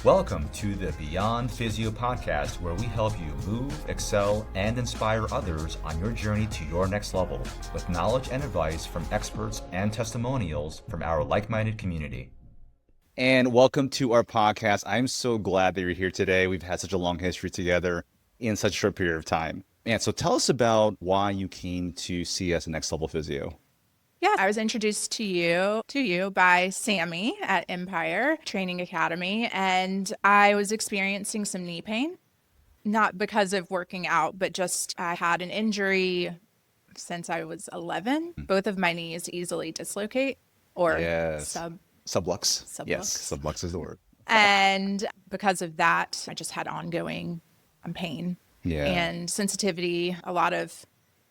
Welcome to the Beyond Physio podcast, where we help you move, excel, and inspire others on your journey to your next level with knowledge and advice from experts and testimonials from our like-minded community. And welcome to our podcast. I'm so glad that you're here today. We've had such a long history together in such a short period of time. And so tell us about why you came to see us at Next Level Physio. Yeah, I was introduced to you by Sammy at Empire Training Academy, and I was experiencing some knee pain, not because of working out, but just I had an injury since I was 11. Both of my knees easily dislocate or Sublux. Yes, sublux is the word. And because of that, I just had ongoing pain and sensitivity,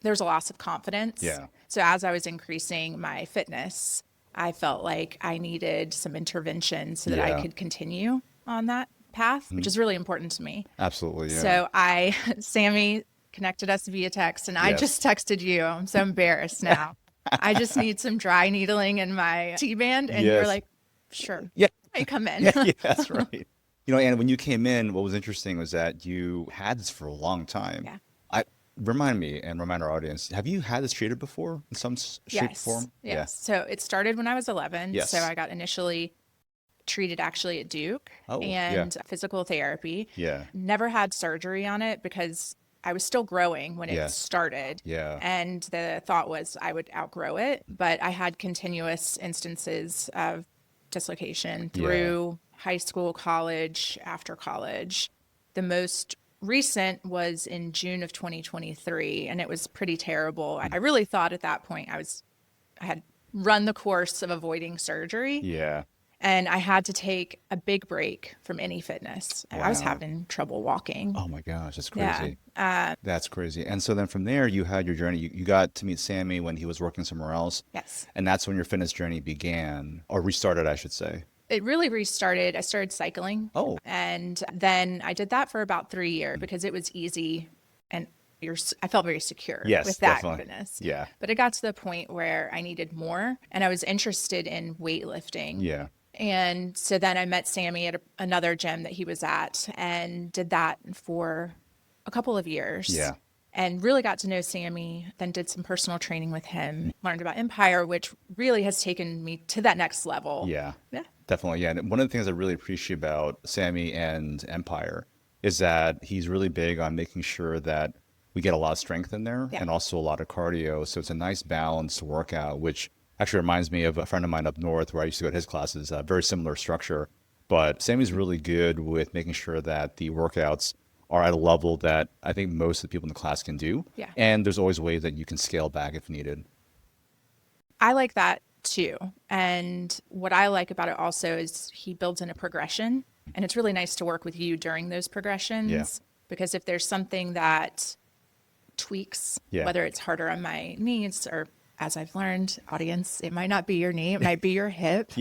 there's a loss of confidence. Yeah. So as I was increasing my fitness, I felt like I needed some intervention so that I could continue on that path, which is really important to me. Absolutely. Yeah. So Sammy connected us via text, and I just texted you. I'm so embarrassed now. I just need some dry needling in my T-band. And you're like, sure. Yeah. I come in. Yeah, that's right. And when you came in, what was interesting was that you had this for a long time. Yeah. Remind me and remind our audience, have you had this treated before in some shape or form? Yes. Yeah. So it started when I was 11. Yes. So I got initially treated actually at Duke physical therapy. Yeah. Never had surgery on it because I was still growing when it started. Yeah. And the thought was I would outgrow it, but I had continuous instances of dislocation through high school, college, after college. The most recent was in June of 2023, and it was pretty terrible. I really thought at that point I had run the course of avoiding surgery. Yeah. And I had to take a big break from any fitness. Wow. I was having trouble walking. Oh my gosh, that's crazy. Yeah. That's crazy. And so then from there, you had your journey. You got to meet Sammy when he was working somewhere else. Yes. And that's when your fitness journey began, or restarted, I should say. It really restarted. I started cycling. Oh. And then I did that for about 3 years because it was easy and I felt very secure with that fitness. Yeah. But it got to the point where I needed more, and I was interested in weightlifting. Yeah. And so then I met Sammy at another gym that he was at and did that for a couple of years. Yeah. And really got to know Sammy, then did some personal training with him, learned about Empire, which really has taken me to that next level. Yeah. Yeah. Definitely. Yeah. And one of the things I really appreciate about Sammy and Empire is that he's really big on making sure that we get a lot of strength in there and also a lot of cardio. So it's a nice balanced workout, which actually reminds me of a friend of mine up north where I used to go to his classes, very similar structure. But Sammy's really good with making sure that the workouts are at a level that I think most of the people in the class can do. Yeah. And there's always ways that you can scale back if needed. I like that too. And what I like about it also is he builds in a progression, and it's really nice to work with you during those progressions because if there's something that tweaks, whether it's harder on my knees or, as I've learned, audience, it might not be your knee, it might be your hip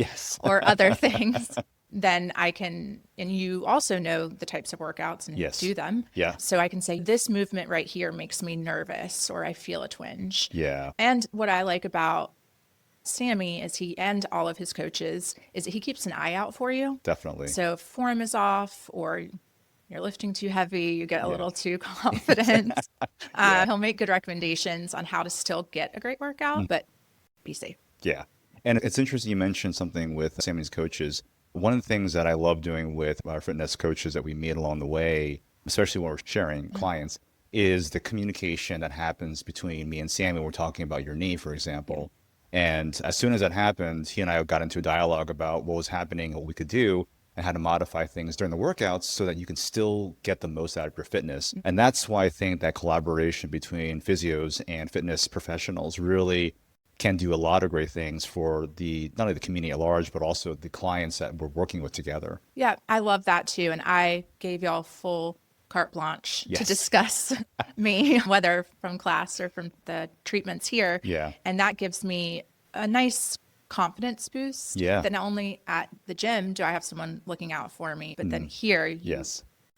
or other things. Then I can, and you also know the types of workouts and do them. Yeah. So I can say, this movement right here makes me nervous, or I feel a twinge. Yeah. And what I like about Sammy is and all of his coaches is that he keeps an eye out for you. Definitely. So if form is off or you're lifting too heavy, you get a little too confident. He'll make good recommendations on how to still get a great workout, but be safe. Yeah. And it's interesting you mentioned something with Sammy's coaches. One of the things that I love doing with our fitness coaches that we meet along the way, especially when we're sharing clients, is the communication that happens between me and Sammy. We're talking about your knee, for example. And as soon as that happened, he and I got into a dialogue about what was happening and what we could do and how to modify things during the workouts so that you can still get the most out of your fitness. And that's why I think that collaboration between physios and fitness professionals really can do a lot of great things for not only the community at large, but also the clients that we're working with together. Yeah, I love that too. And I gave y'all full carte blanche to discuss me, whether from class or from the treatments here. Yeah. And that gives me a nice confidence boost. Yeah. That not only at the gym do I have someone looking out for me, but then here you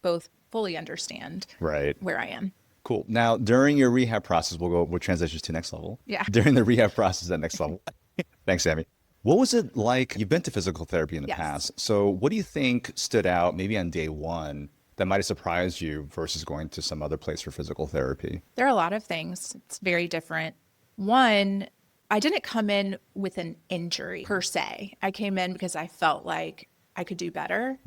both fully understand where I am. Cool. Now, during your rehab process, we'll transition to Next Level. Yeah. During the rehab process at Next Level. Thanks, Sammy. What was it like? You've been to physical therapy in the past. So what do you think stood out maybe on day one that might have surprised you versus going to some other place for physical therapy? There are a lot of things. It's very different. One, I didn't come in with an injury per se. I came in because I felt like I could do better.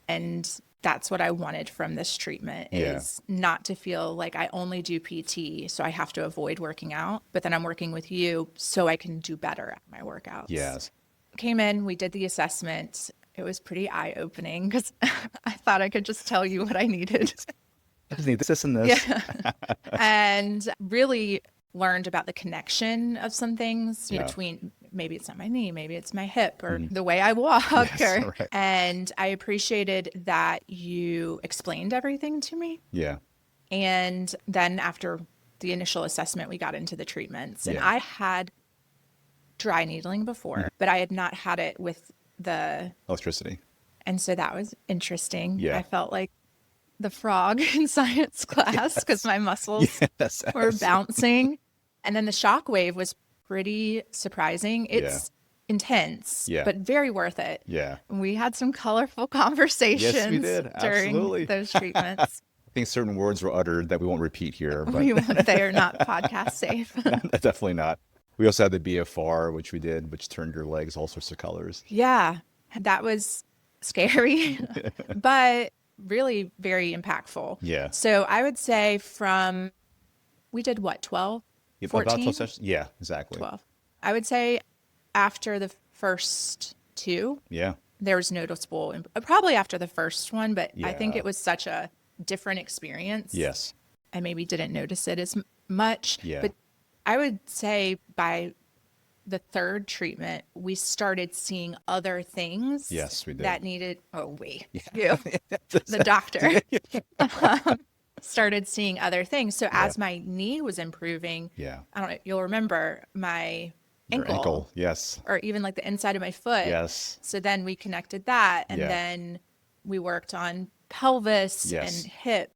And that's what I wanted from this treatment, is not to feel like I only do PT, so I have to avoid working out, but then I'm working with you so I can do better at my workouts. Yes. Came in, we did the assessment. It was pretty eye-opening because I thought I could just tell you what I needed. I just need this and this. Yeah. And really learned about the connection of some things between, maybe it's not my knee, maybe it's my hip or the way I walk. Right. And I appreciated that you explained everything to me. Yeah. And then after the initial assessment, we got into the treatments. And I had dry needling before, but I had not had it with the electricity. And so that was interesting. Yeah. I felt like the frog in science class because my muscles were bouncing. And then the Shockwave was pretty surprising. It's intense, but very worth it. Yeah. We had some colorful conversations Yes, we did. during those treatments. I think certain words were uttered that we won't repeat here. But they are not podcast safe. Definitely not. We also had the BFR, which we did, which turned your legs all sorts of colors. Yeah, that was scary, but really very impactful. Yeah. So I would say we did what, 12? 14? About 12 sessions? Yeah, exactly. 12. I would say after the first two, there was noticeable, probably after the first one, but I think it was such a different experience. Yes. I maybe didn't notice it as much. Yeah. But I would say by the third treatment, we started seeing other things. Yes, we did. That needed, the doctor. Started seeing other things. So as my knee was improving, I don't know, you'll remember my ankle. Yes. Or even like the inside of my foot. Yes. So then we connected that, and then we worked on pelvis and hip.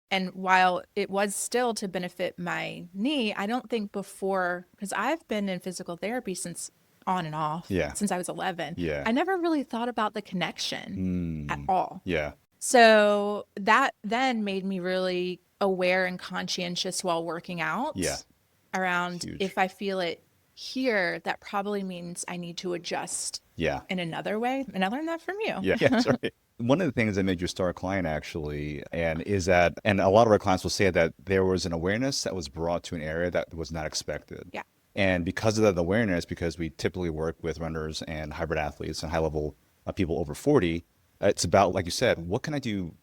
And while it was still to benefit my knee, I don't think before, because I've been in physical therapy since on and off, since I was 11. Yeah. I never really thought about the connection at all. Yeah. So that then made me really aware and conscientious while working out around if I feel it here, that probably means I need to adjust in another way. And I learned that from you. Yeah, sorry. One of the things that made you a star client actually, and a lot of our clients will say that there was an awareness that was brought to an area that was not expected. Yeah. And because of that awareness, because we typically work with runners and hybrid athletes and high level people over 40, it's about, like you said, what can I do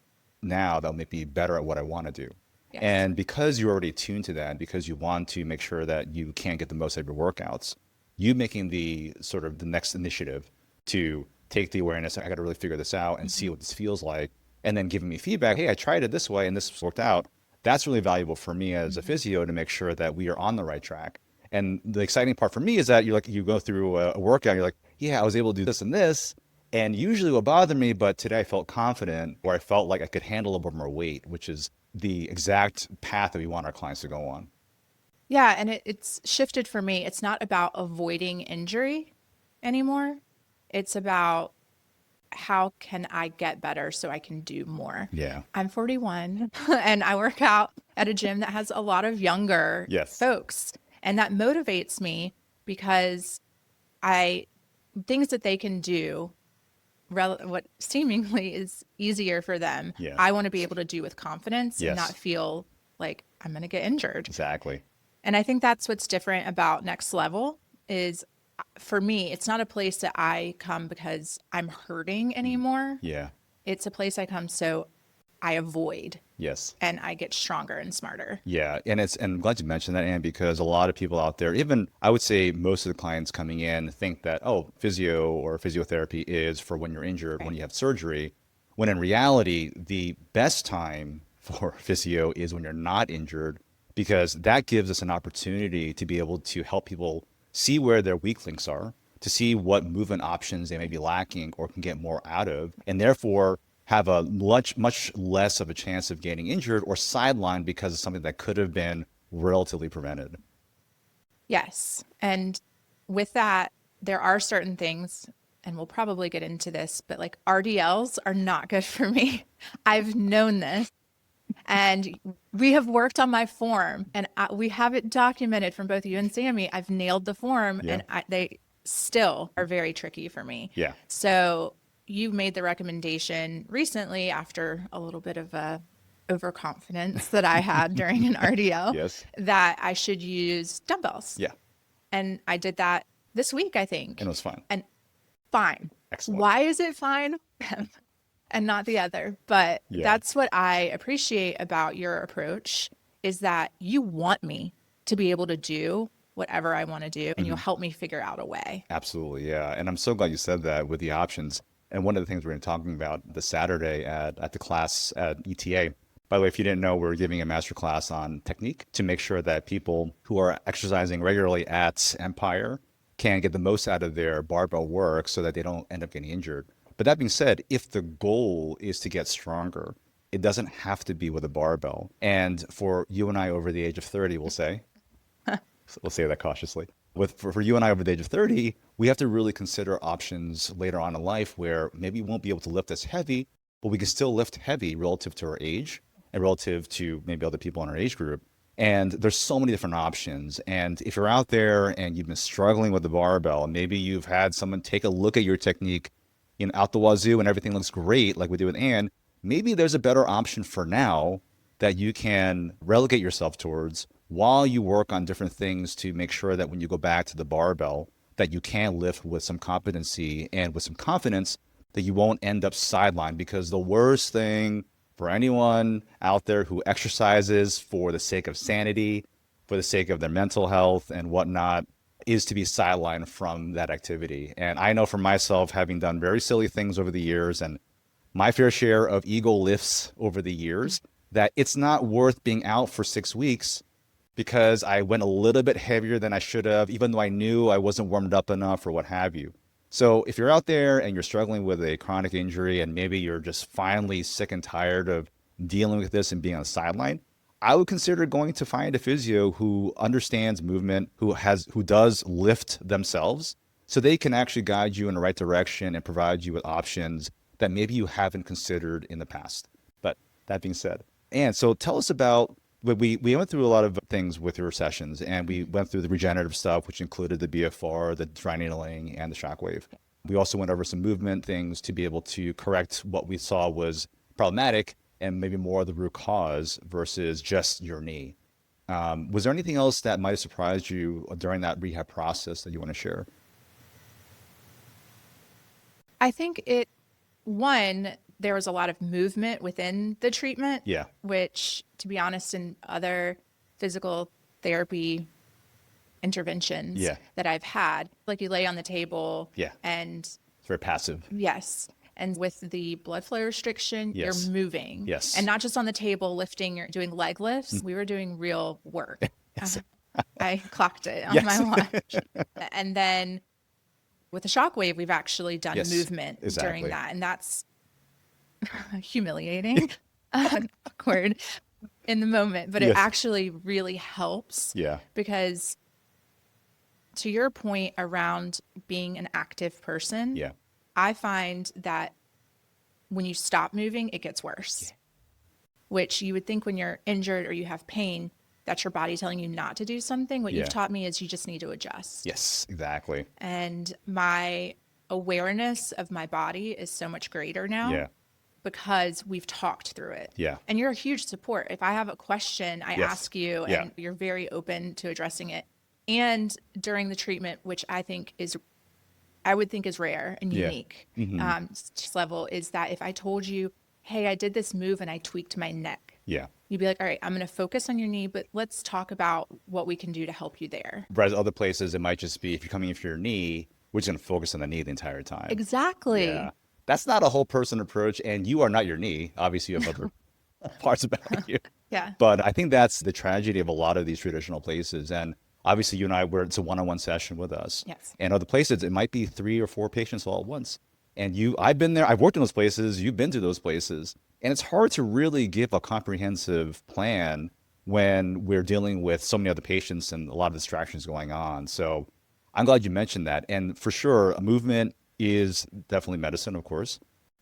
now that'll make me better at what I want to do? Yes. And because you're already tuned to that, because you want to make sure that you can get the most out of your workouts, you making the sort of the next initiative to take the awareness, I got to really figure this out and see what this feels like, and then giving me feedback, hey, I tried it this way and this worked out. That's really valuable for me as a physio to make sure that we are on the right track. And the exciting part for me is that you go through a workout, you're like, yeah, I was able to do this and this. And usually it will bother me, but today I felt confident, or I felt like I could handle a little bit more weight, which is the exact path that we want our clients to go on. Yeah, and it's shifted for me. It's not about avoiding injury anymore. It's about how can I get better so I can do more. Yeah. I'm 41 and I work out at a gym that has a lot of younger folks. And that motivates me because things that they can do, what seemingly is easier for them, I want to be able to do with confidence and not feel like I'm going to get injured. Exactly. And I think that's what's different about Next Level is, for me, it's not a place that I come because I'm hurting anymore. Yeah. It's a place I come so I avoid. Yes. And I get stronger and smarter. Yeah. And I'm glad you mentioned that, Ann, because a lot of people out there, even I would say most of the clients coming in think that, physio or physiotherapy is for when you're injured, when you have surgery, when in reality, the best time for physio is when you're not injured, because that gives us an opportunity to be able to help people see where their weak links are, to see what movement options they may be lacking or can get more out of, and therefore have a much less of a chance of getting injured or sidelined because of something that could have been relatively prevented. Yes. And with that, there are certain things, and we'll probably get into this, but like RDLs are not good for me. I've known this. And we have worked on my form, and we have it documented from both you and Sammy. I've nailed the form, and they still are very tricky for me. Yeah. So you made the recommendation recently after a little bit of a overconfidence that I had during an RDL Yes. that I should use dumbbells. Yeah. And I did that this week, I think. And it was fine. And fine. Excellent. Why is it fine and not the other? But that's what I appreciate about your approach, is that you want me to be able to do whatever I want to do, and you'll help me figure out a way. Absolutely. Yeah. And I'm so glad you said that with the options. And one of the things we're going to be talking about this Saturday at the class at ETA. By the way, if you didn't know, we're giving a master class on technique to make sure that people who are exercising regularly at Empire can get the most out of their barbell work so that they don't end up getting injured. But that being said, if the goal is to get stronger, it doesn't have to be with a barbell. And for you and I over the age of 30, we'll say, we'll say that cautiously. For you and I over the age of 30, we have to really consider options later on in life where maybe we won't be able to lift as heavy, but we can still lift heavy relative to our age and relative to maybe other people in our age group. And there's so many different options. And if you're out there and you've been struggling with the barbell, maybe you've had someone take a look at your technique out the wazoo and everything looks great, like we do with Ann, maybe there's a better option for now that you can relegate yourself towards while you work on different things to make sure that when you go back to the barbell, that you can lift with some competency and with some confidence, that you won't end up sidelined. Because the worst thing for anyone out there who exercises for the sake of sanity, for the sake of their mental health and whatnot, is to be sidelined from that activity. And I know for myself, having done very silly things over the years and my fair share of ego lifts over the years, that it's not worth being out for 6 weeks because I went a little bit heavier than I should have, even though I knew I wasn't warmed up enough or what have you. So if you're out there and you're struggling with a chronic injury and maybe you're just finally sick and tired of dealing with this and being on the sideline, I would consider going to find a physio who understands movement, who does lift themselves, so they can actually guide you in the right direction and provide you with options that maybe you haven't considered in the past. But that being said, and so tell us about, we went through a lot of things with your sessions, and we went through the regenerative stuff, which included the BFR, the dry needling, and the Shockwave. We also went over some movement things to be able to correct what we saw was problematic and maybe more of the root cause versus just your knee. Was there anything else that might have surprised you during that rehab process that you want to share? I think there was a lot of movement within the treatment, which, to be honest, in other physical therapy interventions that I've had, like you lay on the table and it's very passive. Yes. And with the blood flow restriction, you're moving. Yes. And not just on the table lifting, you're doing leg lifts. We were doing real work. I clocked it on my watch. And then with the Shockwave, we've actually done movement during that. And that's humiliating, awkward in the moment, but it actually really helps. Because to your point around being an active person, I find that when you stop moving, it gets worse, which you would think when you're injured or you have pain, that's your body telling you not to do something. What you've taught me is you just need to adjust. Yes, exactly. And my awareness of my body is so much greater now because we've talked through it. And you're a huge support. If I have a question, I ask you and you're very open to addressing it. And during the treatment, which I would think is rare and unique, level, is that if I told you, hey, I did this move and I tweaked my neck, you'd be like, all right, I'm going to focus on your knee, but let's talk about what we can do to help you there. Whereas other places, it might just be, if you're coming in for your knee, we're just going to focus on the knee the entire time. Exactly. Yeah. That's not a whole person approach, and you are not your knee. Obviously, you have other parts about you. But I think that's the tragedy of a lot of these traditional places. And obviously, you and I, it's a one-on-one session with us. And other places, it might be 3 or 4 patients all at once. And I've been there, I've worked in those places, you've been to those places. And it's hard to really give a comprehensive plan when we're dealing with so many other patients and a lot of distractions going on. So I'm glad you mentioned that. And for sure, movement is definitely medicine, of course.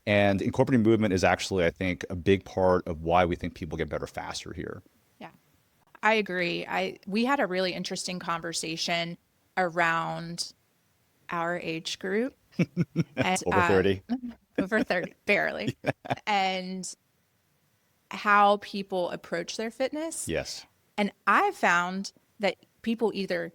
And incorporating movement is actually, I think, a big part of why we think people get better faster here. Yeah, I agree. We had a really interesting conversation around our age group. And, Over 30. Over 30, barely. And how people approach their fitness. Yes. And I found that people either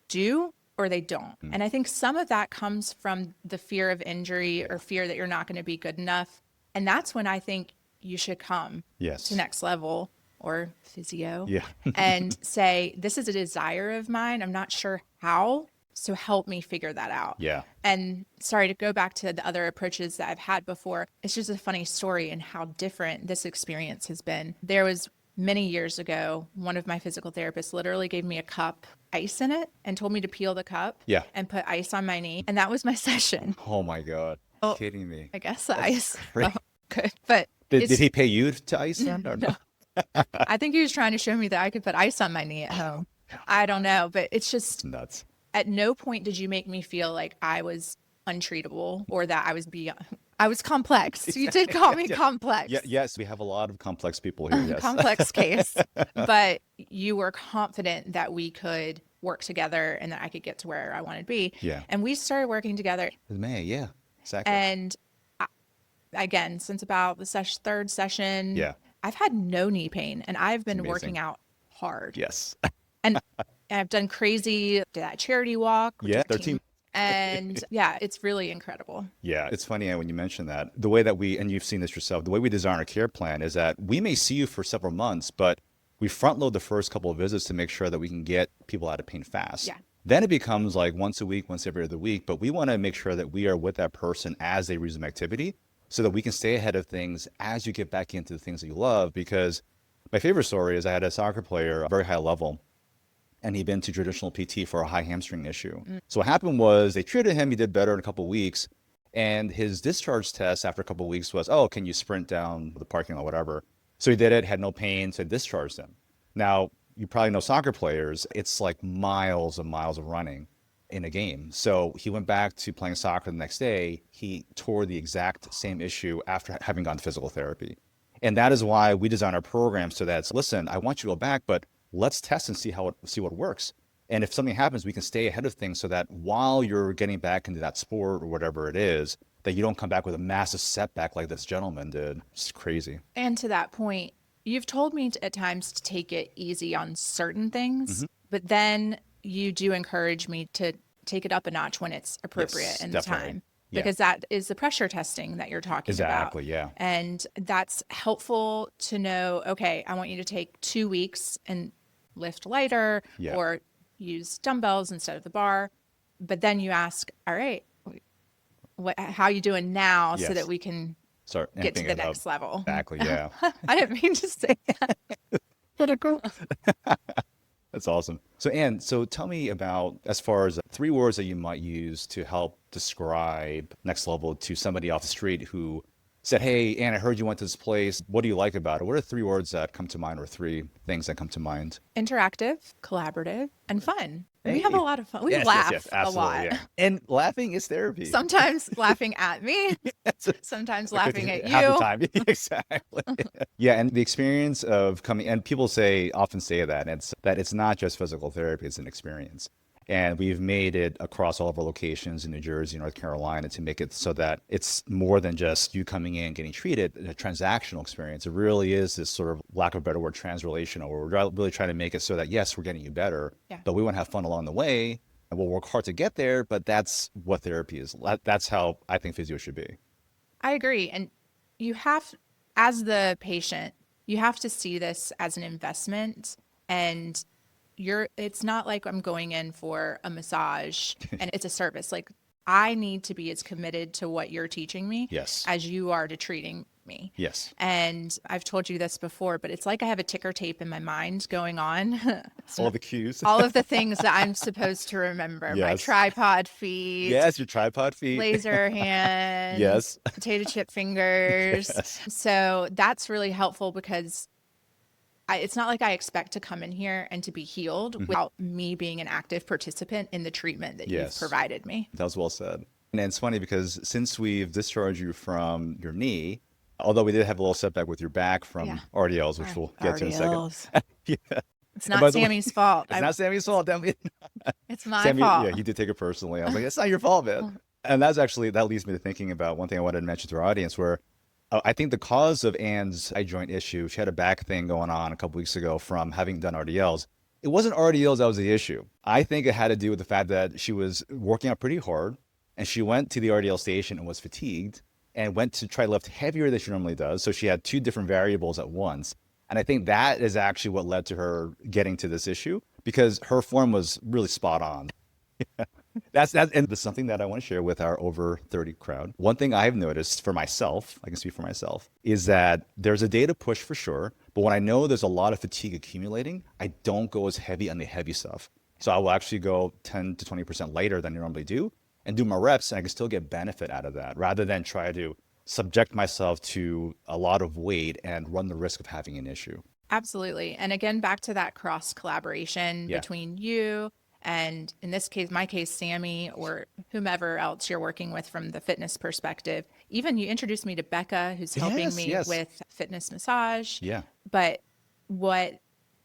do or they don't. And I think some of that comes from the fear of injury or fear that you're not going to be good enough. And that's when I think you should come to Next Level or Physio and say, this is a desire of mine. I'm not sure how, so help me figure that out. Yeah. And sorry to go back to the other approaches that I've had before. It's just a funny story and how different this experience has been. There was many years ago, one of my physical therapists literally gave me a cup, ice in it, and told me to peel the cup and put ice on my knee. And that was my session. Oh my God. Oh, kidding me. I guess the ice. Oh, good. But did he pay you to ice then? Or no? I think he was trying to show me that I could put ice on my knee at home. I don't know, but it's just nuts. At no point did you make me feel like I was untreatable or that I was beyond. I was complex. You did call me complex. Yeah, yes, we have a lot of complex people here. Yes. Complex case. But you were confident that we could work together and that I could get to where I wanted to be. Yeah. And we started working together. May, yeah, exactly. And again, since about the third session, I've had no knee pain and I've been working out hard. Yes. And I've done crazy, did that charity walk. Yeah, 13. And yeah, it's really incredible. Yeah, it's funny when you mention that. The way that and you've seen this yourself, the way we design our care plan is that we may see you for several months, but we front load the first couple of visits to make sure that we can get people out of pain fast. Yeah. Then it becomes like once a week, once every other week, but we want to make sure that we are with that person as they resume activity so that we can stay ahead of things as you get back into the things that you love. Because my favorite story is I had a soccer player, a very high level, and he'd been to traditional PT for a high hamstring issue. So what happened was they treated him, he did better in a couple of weeks, and his discharge test after a couple of weeks was, oh, can you sprint down the parking lot, whatever. So he did it, had no pain, so discharged him. Now, you probably know soccer players, it's like miles and miles of running in a game. So he went back to playing soccer the next day, he tore the exact same issue after having gone to physical therapy. And that is why we design our program so that, listen, I want you to go back, but let's test and see what works. And if something happens, we can stay ahead of things so that while you're getting back into that sport or whatever it is, that you don't come back with a massive setback like this gentleman did. It's crazy. And to that point, you've told me at times to take it easy on certain things, but then you do encourage me to take it up a notch when it's appropriate in the time. Because that is the pressure testing that you're talking about. Exactly, yeah. And that's helpful to know, okay, I want you to take 2 weeks and lift lighter or use dumbbells instead of the bar. But then you ask, all right, how are you doing now so that we can get to the next level? Exactly, yeah. I didn't mean to say that. That's awesome. So Ann, tell me about, as far as 3 words that you might use to help describe Next Level to somebody off the street who said, hey, Ann, I heard you went to this place. What do you like about it? What are 3 words that come to mind or 3 things that come to mind? Interactive, collaborative, and fun. Hey. We have a lot of fun. We laugh a lot. Yeah. And laughing is therapy. Sometimes laughing at me, sometimes laughing at you. Half the time. Exactly. Yeah, and the experience of coming, and people often say that, it's not just physical therapy, it's an experience. And we've made it across all of our locations in New Jersey, North Carolina, to make it so that it's more than just you coming in, getting treated, a transactional experience. It really is this sort of, lack of a better word, transrelational, where we're really trying to make it so that, yes, we're getting you better, but we want to have fun along the way, and we'll work hard to get there, but that's what therapy is. That's how I think physio should be. I agree. And you have, as the patient, you have to see this as an investment, and it's not like I'm going in for a massage and it's a service. Like, I need to be as committed to what you're teaching me as you are to treating me. Yes. And I've told you this before, but it's like I have a ticker tape in my mind going on. All the cues. All of the things that I'm supposed to remember. My tripod feet. Yes, your tripod feet. Laser hands. Yes. Potato chip fingers. So that's really helpful because it's not like I expect to come in here and to be healed without me being an active participant in the treatment that you've provided me. That was well said. And it's funny because since we've discharged you from your knee, although we did have a little setback with your back from RDLs, which we'll get to in a second. It's not Sammy's fault. It's not Sammy's fault. It's my fault. Yeah, he did take it personally. I was like, it's not your fault, man. And that leads me to thinking about one thing I wanted to mention to our audience, where I think the cause of Ann's side joint issue, she had a back thing going on a couple weeks ago from having done RDLs. It wasn't RDLs that was the issue. I think it had to do with the fact that she was working out pretty hard, and she went to the RDL station and was fatigued and went to try to lift heavier than she normally does. So she had two different variables at once. And I think that is actually what led to her getting to this issue, because her form was really spot on. That's and that's something that I want to share with our over 30 crowd. One thing I've noticed for myself, I can speak for myself, is that there's a data push for sure. But when I know there's a lot of fatigue accumulating, I don't go as heavy on the heavy stuff. So I will actually go 10 to 20% lighter than I normally do and do my reps, and I can still get benefit out of that rather than try to subject myself to a lot of weight and run the risk of having an issue. Absolutely. And again, back to that cross collaboration between you and, in this case, my case, Sammy, or whomever else you're working with from the fitness perspective. Even you introduced me to Becca, who's helping me with fitness massage. Yeah. But what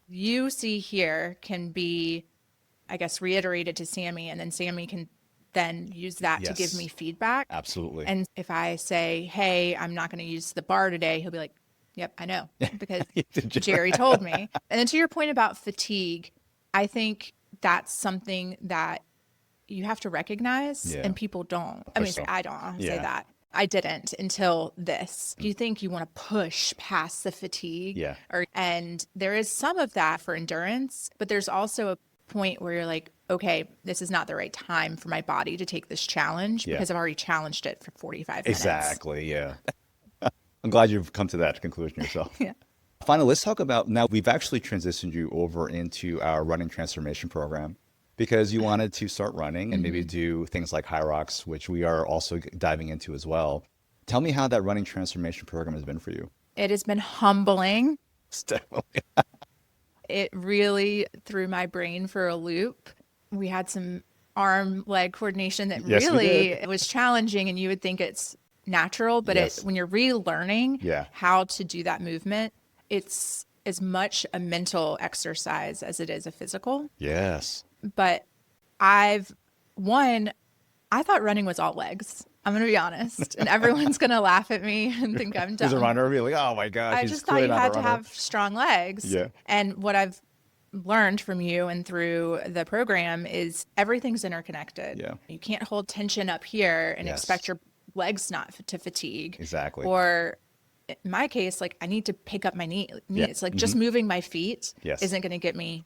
you see here can be, I guess, reiterated to Sammy, and then Sammy can then use that to give me feedback. Absolutely. And if I say, hey, I'm not going to use the bar today, he'll be like, yep, I know, because Jerry told me. And then to your point about fatigue, I think that's something that you have to recognize, and people don't. I mean, I don't say that. I didn't until this. You think you want to push past the fatigue. Yeah. And there is some of that for endurance, but there's also a point where you're like, okay, this is not the right time for my body to take this challenge because I've already challenged it for 45 minutes. Exactly. Yeah. I'm glad you've come to that conclusion yourself. Finally, let's talk about, now we've actually transitioned you over into our running transformation program because you wanted to start running and maybe do things like high rocks, which we are also diving into as well. Tell me how that running transformation program has been for you. It has been humbling. Definitely. It really threw my brain for a loop. We had some arm-leg coordination that really was challenging, and you would think it's natural, but when you're relearning how to do that movement, it's as much a mental exercise as it is a physical. Yes. But I thought running was all legs. I'm going to be honest. And everyone's going to laugh at me and think I'm dumb. As a runner, be like, oh my gosh. I just thought you had to have strong legs. Yeah. And what I've learned from you and through the program is everything's interconnected. Yeah. You can't hold tension up here and expect your legs not to fatigue. Exactly. Or in my case, like I need to pick up my knee. It's like just moving my feet isn't going to get me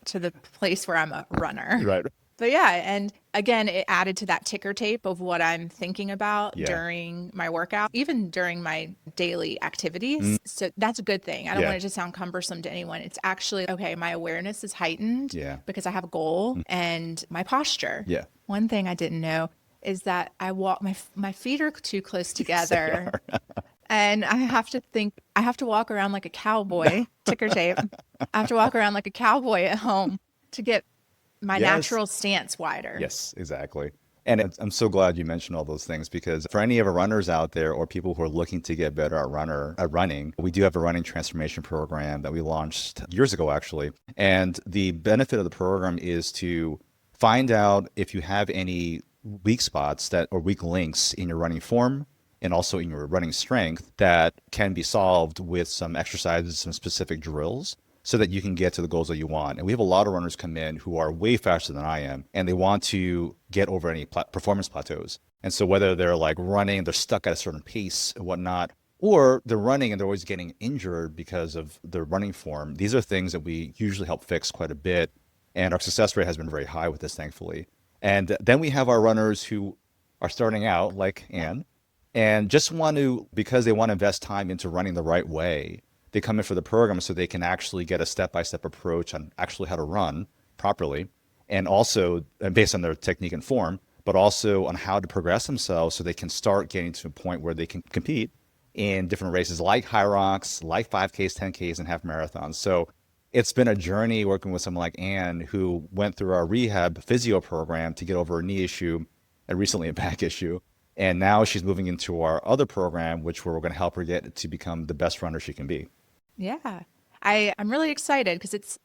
to the place where I'm a runner. Right. But yeah, and again, it added to that ticker tape of what I'm thinking about during my workout, even during my daily activities. So that's a good thing. I don't want it to sound cumbersome to anyone. It's actually, okay, my awareness is heightened because I have a goal and my posture. Yeah. One thing I didn't know is that I walk, my feet are too close together. And I have to walk around like a cowboy, ticker tape. I have to walk around like a cowboy at home to get my natural stance wider. Yes, exactly. And I'm so glad you mentioned all those things, because for any of our runners out there or people who are looking to get better at running, we do have a running transformation program that we launched years ago, actually. And the benefit of the program is to find out if you have any weak spots or weak links in your running form and also in your running strength that can be solved with some exercises, some specific drills, so that you can get to the goals that you want. And we have a lot of runners come in who are way faster than I am, and they want to get over any performance plateaus. And so whether they're like running, they're stuck at a certain pace and whatnot, or they're running and they're always getting injured because of their running form, these are things that we usually help fix quite a bit. And our success rate has been very high with this, thankfully. And then we have our runners who are starting out, like Ann, and just because they want to invest time into running the right way, they come in for the program so they can actually get a step-by-step approach on actually how to run properly, and also based on their technique and form, but also on how to progress themselves so they can start getting to a point where they can compete in different races like high rocks, like 5Ks, 10Ks, and half marathons. So it's been a journey working with someone like Ann, who went through our rehab physio program to get over a knee issue and recently a back issue. And now she's moving into our other program, which we're going to help her get to become the best runner she can be. Yeah. I'm really excited because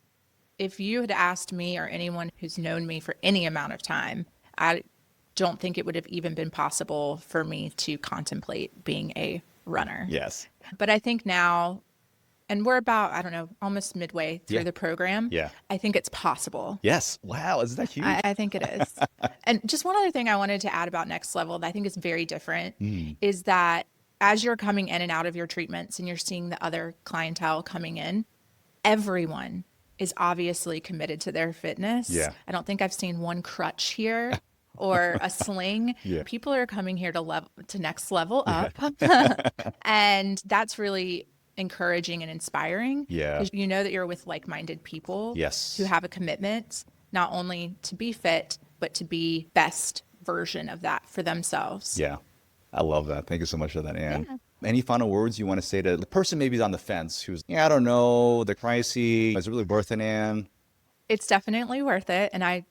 if you had asked me or anyone who's known me for any amount of time, I don't think it would have even been possible for me to contemplate being a runner. Yes. But I think now, and we're about, I don't know, almost midway through the program. Yeah. I think it's possible. Yes. Wow. Isn't that huge? I think it is. And just one other thing I wanted to add about Next Level that I think is very different is that as you're coming in and out of your treatments and you're seeing the other clientele coming in, everyone is obviously committed to their fitness. Yeah. I don't think I've seen one crutch here or a sling. Yeah. People are coming here to next level up. And that's really encouraging and inspiring. Yeah. Because you know that you're with like-minded people Yes. who have a commitment not only to be fit, but to be best version of that for themselves. Yeah. I love that. Thank you so much for that, Ann. Yeah. Any final words you want to say to the person maybe on the fence who's, I don't know, the pricey, is it really worth it, Ann? It's definitely worth it. And I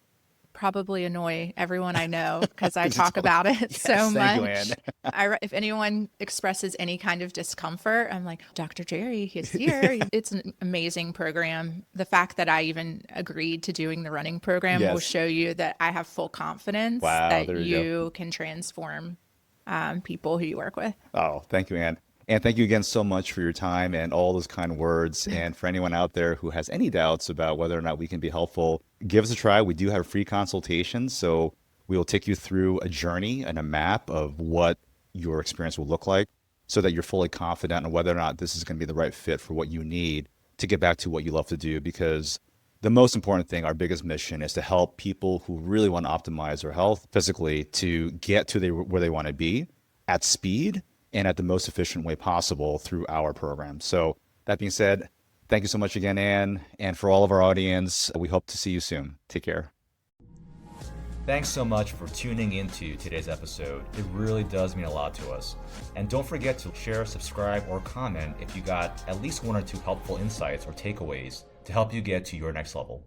probably annoy everyone I know because I talk about it so much. Thank you, Ann. If anyone expresses any kind of discomfort, I'm like, Dr. Jerry, he's here. It's an amazing program. The fact that I even agreed to doing the running program will show you that I have full confidence that you can transform people who you work with. Oh, thank you, Ann. And thank you again so much for your time and all those kind words. And for anyone out there who has any doubts about whether or not we can be helpful, give us a try. We do have free consultations. So we will take you through a journey and a map of what your experience will look like so that you're fully confident on whether or not this is going to be the right fit for what you need to get back to what you love to do. Because the most important thing, our biggest mission, is to help people who really want to optimize their health physically to get to where they want to be at speed and at the most efficient way possible through our program. So that being said, thank you so much again, Ann. And for all of our audience, we hope to see you soon. Take care. Thanks so much for tuning into today's episode. It really does mean a lot to us. And don't forget to share, subscribe, or comment if you got at least one or two helpful insights or takeaways to help you get to your next level.